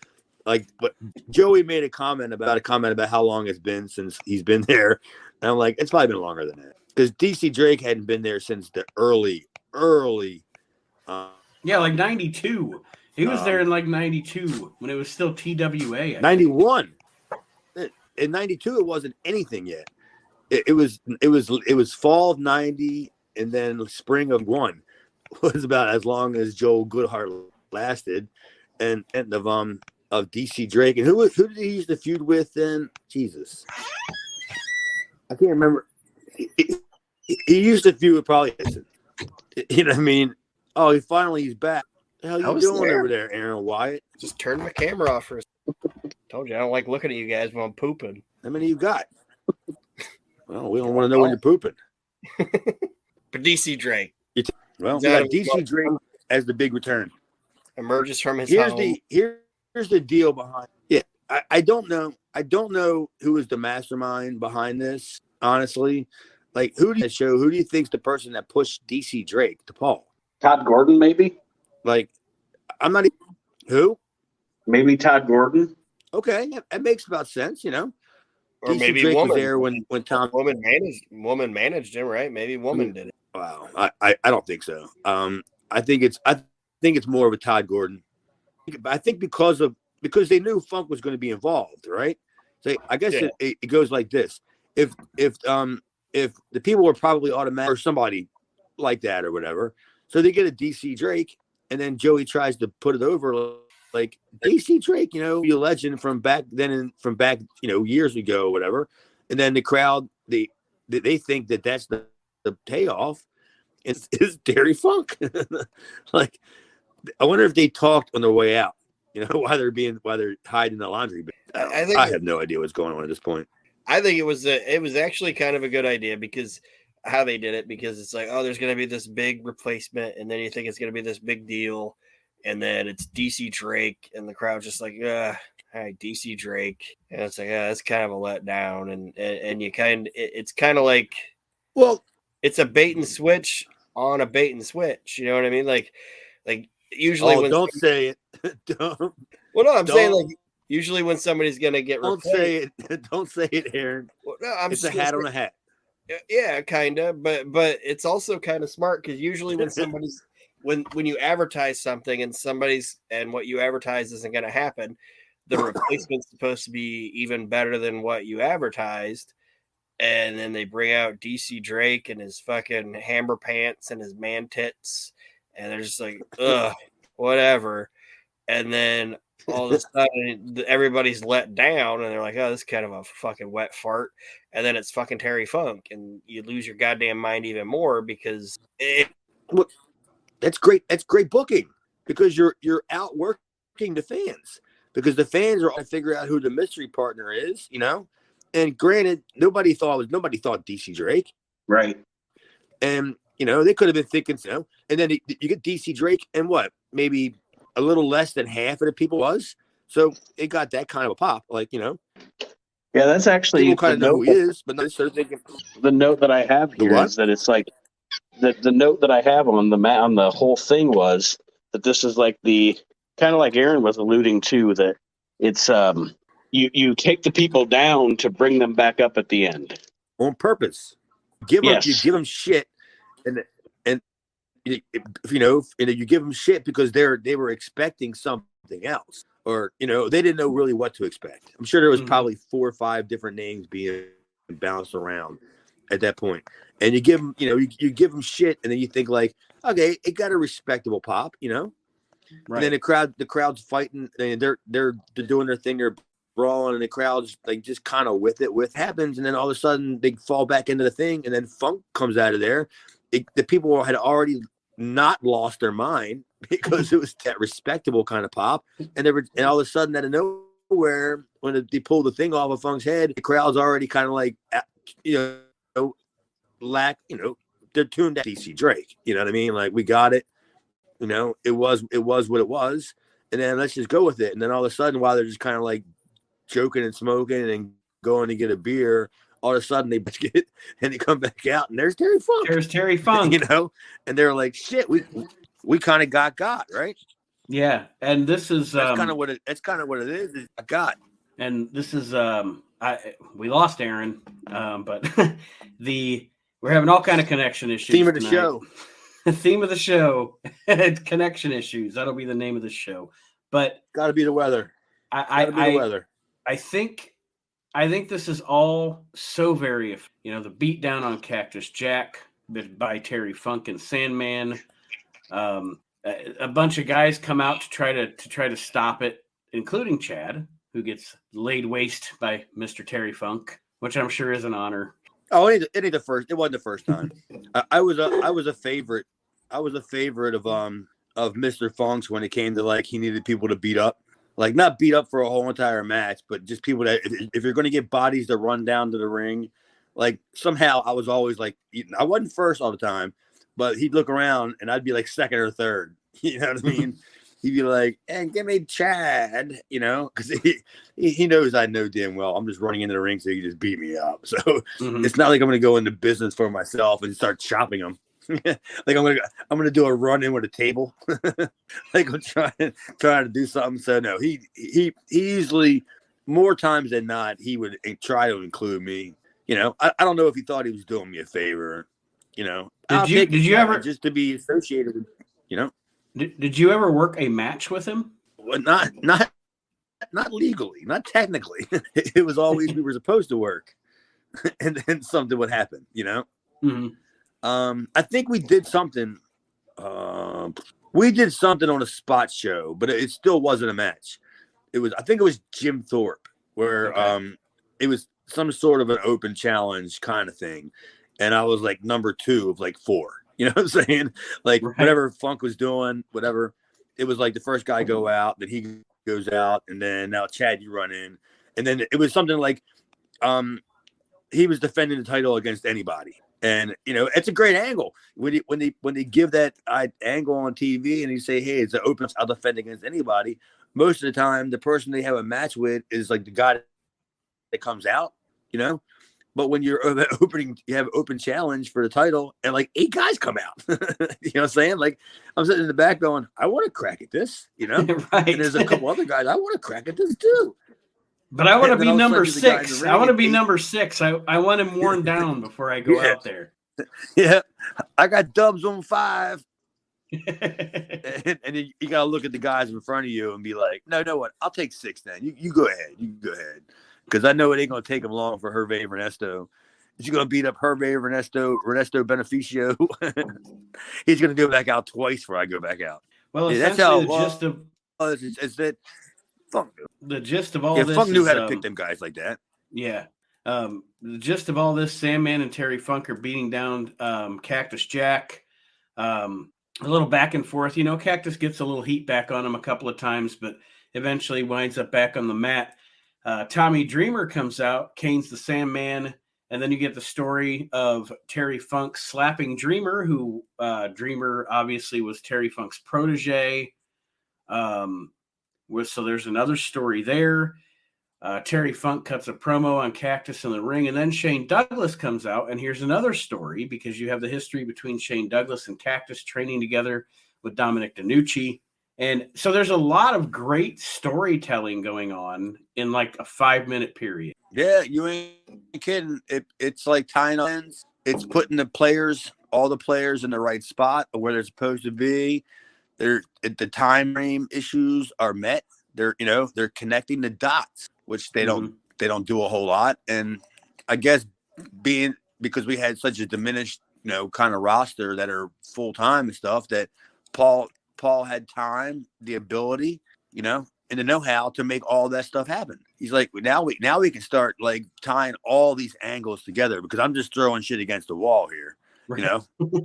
Like, but Joey made a comment about how long it's been since he's been there, and I'm like, it's probably been longer than that because DC Drake hadn't been there since the early. Like 92. He was there in like 92 when it was still TWA. 91. In 92, it wasn't anything yet. It was fall of 90 and then spring of 1 was about as long as Joel Goodhart lasted, and of DC Drake. And who did he used to feud with then? Jesus, I can't remember. He used to feud with probably. You know what I mean? Oh, he's back. The hell you doing over there, Aaron Wyatt? Just turned my camera off for a second. Told you I don't like looking at you guys when I'm pooping. How many you got? Well, we don't want to know when you're pooping. But DC Drake. We got DC Drake as the big return. Emerges from his home. Here's the deal behind. Yeah, I don't know who is the mastermind behind this. Honestly, like who do you think's the person that pushed DC Drake to Paul? Todd Gordon, maybe. Like, I'm not even who. Maybe Todd Gordon. Okay, that makes about sense, you know. Or DC maybe Drake woman. was there when Tom woman managed him, right? Maybe woman did it. Wow, I don't think so. I think it's more of a Todd Gordon. I think because they knew Funk was going to be involved, right? So I guess it goes like this: if the people were probably automatic or somebody like that or whatever, so they get a DC Drake, and then Joey tries to put it over like DC Drake, you know, be a legend from back then years ago or whatever, and then the crowd they think that that's the payoff is Terry Funk. Like, I wonder if they talked on their way out, you know, while they're hiding in the laundry bin. I have no idea what's going on at this point. I think it was actually kind of a good idea because how they did it, because it's like, oh, there's going to be this big replacement, and then you think it's going to be this big deal, and then it's DC Drake, and the crowd's just like, hi, DC Drake, and it's like, that's kind of a letdown, and you it's kind of like, well, it's a bait and switch on a bait and switch, you know what I mean? Like usually don't say it. Don't. Well, no, I'm saying like usually when somebody's gonna get don't say it. Don't say it, Aaron. Well, no, it's a hat on a hat. Yeah, kind of, but it's also kind of smart because usually when somebody's when you advertise something and what you advertise isn't going to happen, the replacement's supposed to be even better than what you advertised. And then they bring out DC Drake and his fucking hammer pants and his man tits. And they're just like, ugh, whatever. And then all of a sudden, everybody's let down. And they're like, oh, this is kind of a fucking wet fart. And then it's fucking Terry Funk. And you lose your goddamn mind even more because that's great. That's great booking because you're outworking the fans because the fans are all trying to figure out who the mystery partner is, you know? And granted, nobody thought DC Drake, right? And you know they could have been thinking so. And then you get DC Drake, and what? Maybe a little less than half of the people was. So it got that kind of a pop, like you know. Yeah, that's actually people kind of know who he is, but not sort of thinking. The note that I have here is that it's like the note that I have on the whole thing was that this is like the kind of like Aaron was alluding to that it's You take the people down to bring them back up at the end on purpose. You give them shit, and you know you give them shit because they were expecting something else, or you know they didn't know really what to expect. I'm sure there was probably 4 or 5 different names being bounced around at that point, and you give them you give them shit, and then you think like, okay, it got a respectable pop, you know, right. And then the crowd's fighting, and they're doing their thing, they're brawling and the crowd's like just kind of with happens. And then all of a sudden they fall back into the thing. And then Funk comes out of there. The people had already not lost their mind because it was that respectable kind of pop. And all of a sudden out of nowhere, when they pull the thing off of Funk's head, the crowd's already kind of like, they're tuned at DC Drake. You know what I mean? Like, we got it. It was what it was. And then let's just go with it. And then all of a sudden, while they're just kind of like joking and smoking and going to get a beer, all of a sudden they get and they come back out and there's Terry Funk. There's Terry Funk. And they're like, shit, we kind of got, right? Yeah. And this is that's kind of what it is. I got. And this is we lost Aaron, but we're having all kind of connection issues. Theme of the show. Theme of the show. Connection issues. That'll be the name of the show. But gotta be the weather. I think this is all so very, the beat down on Cactus Jack by Terry Funk and Sandman. A bunch of guys come out to try to stop it, including Chad, who gets laid waste by Mr. Terry Funk, which I'm sure is an honor. Oh, it ain't the first. It wasn't the first time. I was a favorite. I was a favorite of Mr. Funk's when it came to like he needed people to beat up, like not beat up for a whole entire match, but just people that if you're going to get bodies to run down to the ring, like somehow I was always like I wasn't first all the time, but he'd look around and I'd be like second or third. You know what I mean? He'd be like, "And give me Chad," because he knows I know damn well I'm just running into the ring so he can just beat me up. So It's not like I'm going to go into business for myself and start chopping him. Like I'm gonna do a run in with a table. Like I'm trying to do something. So no, he usually more times than not he would try to include me. I don't know if he thought he was doing me a favor. Did you ever just to be associated with Did you ever work a match with him? Well, not legally, not technically. It was always we were supposed to work, and then something would happen. I think we did something. We did something on a spot show, but it still wasn't a match. I think it was Jim Thorpe, where it was some sort of an open challenge kind of thing, and I was like number 2 of like 4. You know what I'm saying? Like whatever Funk was doing, whatever. It was like the first guy go out, then he goes out, and then now Chad, you run in, and then it was something like, he was defending the title against anybody, and it's a great angle when they give that angle on TV and you say, hey, it's an open, I'll defend against anybody. Most of the time, the person they have a match with is like the guy that comes out, But when you're you have open challenge for the title, and like 8 guys come out. You know what I'm saying? Like I'm sitting in the back going, I want to crack at this, Right. And there's a couple other guys, I want to crack at this too. But I want to be number 6. I want to be number 6. I want him worn down before I go out there. Yeah, I got dubs on 5. and you got to look at the guys in front of you and be like, no, what? I'll take 6 then. You go ahead. You go ahead. Because I know it ain't going to take him long for Hervé Ernesto. He's going to beat up Hervé Ernesto Beneficio. He's going to go back out twice before I go back out. Well, that's how the gist of it's that Funk. The gist of all this. Funk knew how to pick them guys like that. Yeah. The gist of all this, Sandman and Terry Funk are beating down Cactus Jack. A little back and forth. Cactus gets a little heat back on him a couple of times, but eventually winds up back on the mat. Tommy Dreamer comes out, canes the Sandman, and then you get the story of Terry Funk slapping Dreamer, who Dreamer obviously was Terry Funk's protege. So there's another story there. Terry Funk cuts a promo on Cactus in the ring, and then Shane Douglas comes out, and here's another story because you have the history between Shane Douglas and Cactus training together with Dominic DeNucci. And so there's a lot of great storytelling going on in like a 5-minute period. Yeah, you ain't kidding. It's like tying ends. It's putting all the players in the right spot where they're supposed to be. The time frame issues are met. They're connecting the dots, which they don't do a whole lot. And I guess because we had such a diminished, kind of roster that are full time and stuff, that Paul had time, the ability, and the know-how to make all that stuff happen. He's like, now we can start like tying all these angles together because I'm just throwing shit against the wall here, you know.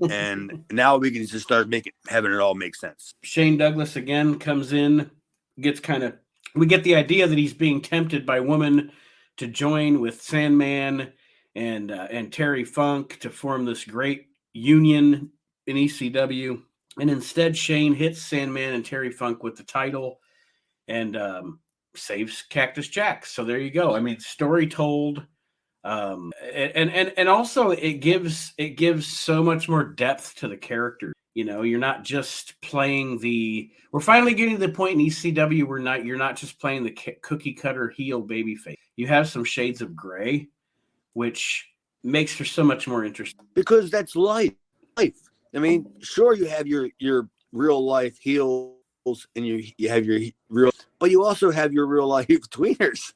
And now we can just start having it all make sense. Shane Douglas again comes in, we get the idea that he's being tempted by women to join with Sandman and Terry Funk to form this great union in ECW. And instead, Shane hits Sandman and Terry Funk with the title and saves Cactus Jack. So there you go. I mean, story told. And also it gives so much more depth to the character. You know, you're not just playing we're finally getting to the point in ECW where you're not just playing the cookie cutter heel babyface. You have some shades of gray, which makes for so much more interesting. Because that's life. I mean, sure, you have your real life heels and you have your real, but you also have your real life tweeners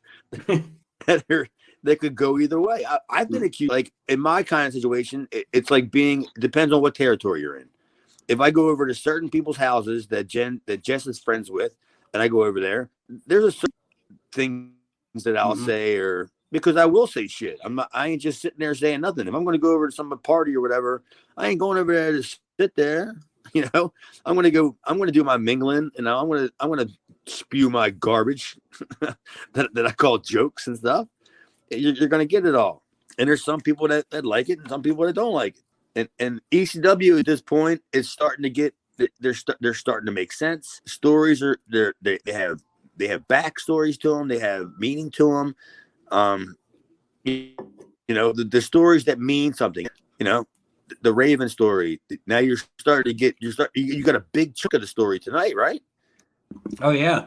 that could go either way. I've been accused, like in my kind of situation, it's like depends on what territory you're in. If I go over to certain people's houses that Jess is friends with, and I go over there, there's a certain things that I'll say, or because I will say shit. I ain't just sitting there saying nothing. If I'm going to go over to some party or whatever, I ain't going over there to sit there. You know, I'm going to do my mingling, and I'm going to spew my garbage that I call jokes and stuff. You're going to get it all. And there's some people that like it and some people that don't like it. And ECW at this point is starting to get, they're starting to make sense. Stories they have backstories to them. They have meaning to them. You know, the stories that mean something, you know, the Raven story. Now you're starting to get, you got a big chunk of the story tonight, right? Oh yeah.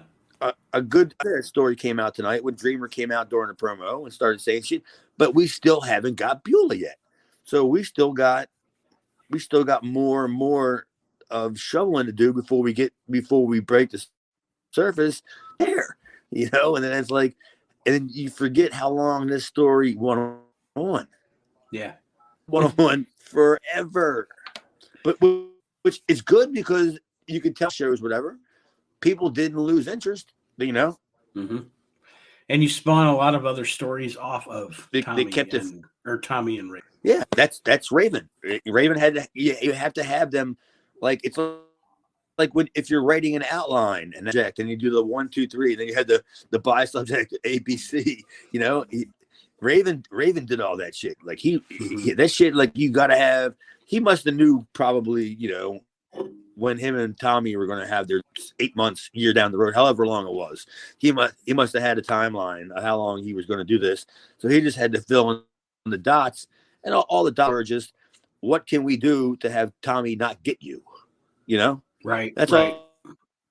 A good story came out tonight when Dreamer came out during the promo and started saying shit, but we still haven't got Beulah yet. So we still got more and more of shoveling to do before we break the surface there, you know. And then it's like, and then you forget how long this story went on. Yeah, went on forever. But which is good because you could tell shows whatever. People didn't lose interest, you know. Mm-hmm. And you spawn a lot of other stories off of Tommy and Raven. Yeah, that's Raven. Raven had to, you have to have them, like it's like if you're writing an outline and you do the 1, 2, 3, then you had the by subject ABC. You know, Raven did all that shit. Like he that shit, like you gotta have. He must have knew probably, you know, when him and Tommy were going to have their 8 months, year down the road, however long it was. He must have had a timeline of how long he was going to do this. So he just had to fill in the dots, and all the dots are just, what can we do to have Tommy not get you? You know, right? That's right.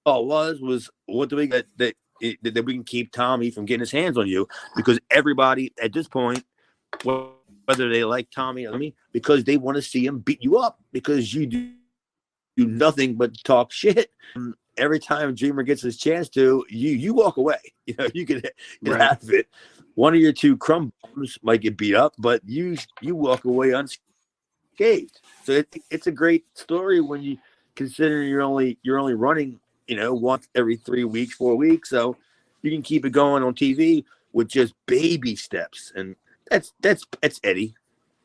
all it was what do we get that we can keep Tommy from getting his hands on you, because everybody at this point, whether they like Tommy or me, because they want to see him beat you up, because you do nothing but talk shit. Every time Dreamer gets his chance to, you walk away. You know, you can get out of it. One of your two crumb bombs might get beat up, but you walk away unscathed. So it's a great story when you consider you're only running, you know, once every 3 weeks, 4 weeks, so you can keep it going on TV with just baby steps. And that's Eddie.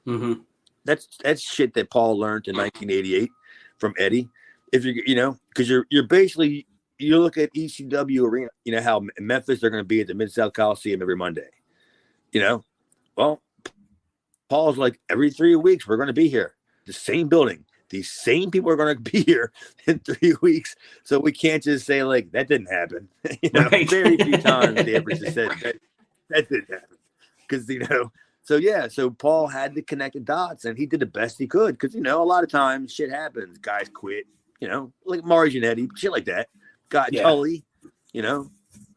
Mm-hmm. That's shit that Paul learned in 1988 from Eddie. If you know, because you're basically, you look at ECW arena, you know how in Memphis they're going to be at the Mid-South Coliseum every Monday. You know, well, Paul's like, every 3 weeks we're going to be here, the same building. These same people are going to be here in 3 weeks, so we can't just say like that didn't happen. You know, very few times they ever just said that didn't happen, because you know. So yeah, so Paul had to connect the dots, and he did the best he could, because you know a lot of times shit happens, guys quit, you know, like Marge and Eddie, shit like that. Tully, you know,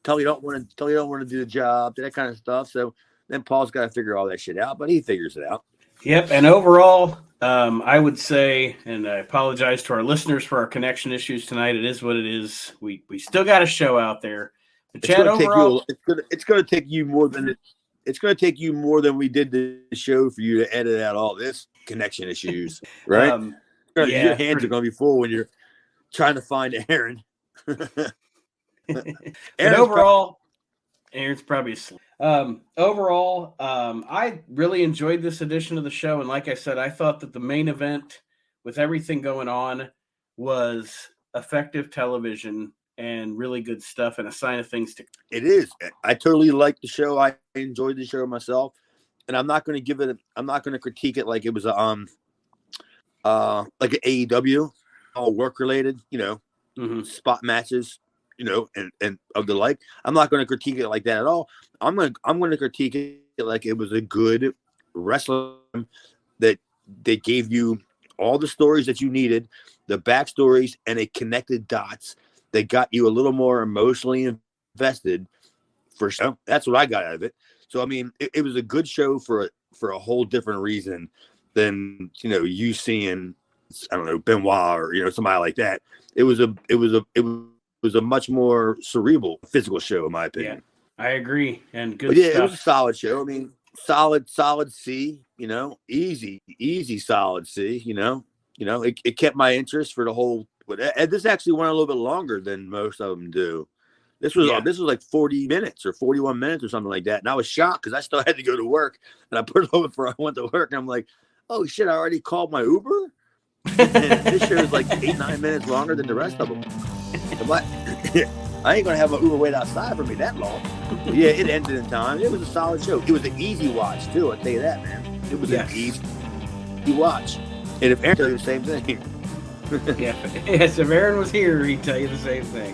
Tully don't want to do the job, that kind of stuff. So then Paul's got to figure all that shit out, but he figures it out. Yep, and overall, I would say, and I apologize to our listeners for our connection issues tonight. It is what it is. We still got a show out there. But Chad, overall, it's going to take you more than it's going to take you more than we did the show for you to edit out all this connection issues, right? Your hands are going to be full when you're trying to find Aaron. But overall, Aaron's probably asleep. Overall, I really enjoyed this edition of the show. And like I said, I thought that the main event with everything going on was effective television and really good stuff and a sign of things to. It is. I totally liked the show. I enjoyed the show myself. And I'm not going to critique it like it was like an AEW, all work related, spot matches, and of the like. I'm not going to critique it like that at all. I'm going to critique it like it was a good wrestling that they gave you all the stories that you needed, the backstories, and it connected dots that got you a little more emotionally invested. For sure, that's what I got out of it. So I mean, it was a good show for a whole different reason than you seeing, I don't know, Benoit or somebody like that. It was a much more cerebral, physical show, in my opinion. Yeah, I agree, and good. But stuff. It was a solid show. I mean, solid C. Easy, solid C. It kept my interest for the whole. And this actually went a little bit longer than most of them do. This was like 40 minutes or 41 minutes or something like that. And I was shocked because I still had to go to work. And I put it over before I went to work. And I'm like, oh, shit, I already called my Uber? And this show is like 8-9 minutes longer than the rest of them. I ain't going to have my Uber wait outside for me that long. But yeah, it ended in time. It was a solid show. It was an easy watch, too. I'll tell you that, man. It was an easy watch. And if Aaron tells you the same thing. Yes, if Aaron was here, he'd tell you the same thing.